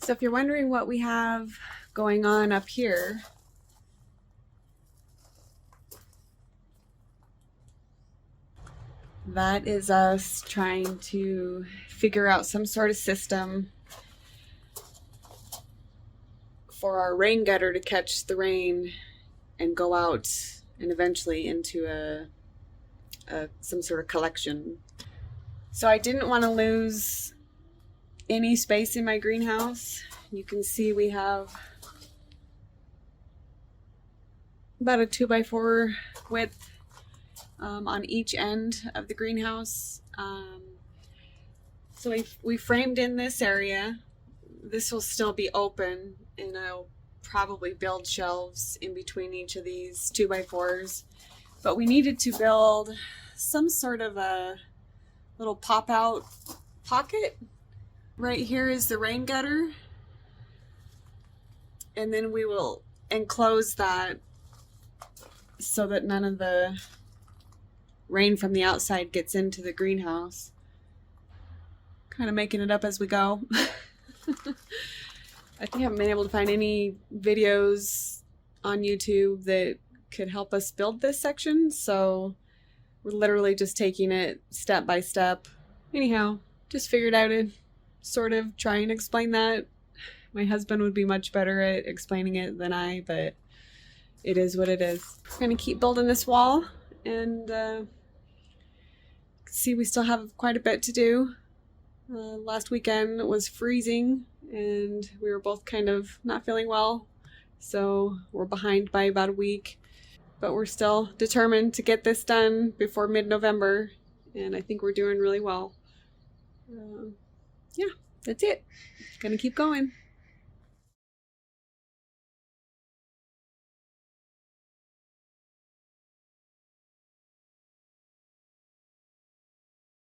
So if you're wondering what we have going on up here, that is us trying to figure out some sort of system for our rain gutter to catch the rain and go out and eventually into some sort of collection. So I didn't want to lose any space in my greenhouse. You can see we have about a 2x4 width on each end of the greenhouse. So we framed in this area. This will still be open, and I'll probably build shelves in between each of these 2x4s. But we needed to build some sort of a little pop-out pocket. Right here is the rain gutter, and then we will enclose that so that none of the rain from the outside gets into the greenhouse. Kind of making it up as we go. I think I haven't been able to find any videos on YouTube that could help us build this section, so we're literally just taking it step by step. Anyhow, just figured out to sort of try and explain that. My husband would be much better at explaining it than I, but it is what it is. We're gonna keep building this wall, and see, we still have quite a bit to do. Last weekend was freezing, and we were both kind of not feeling well, so we're behind by about a week. But we're still determined to get this done before mid-November, and I think we're doing really well. Yeah, that's it. Gonna keep going.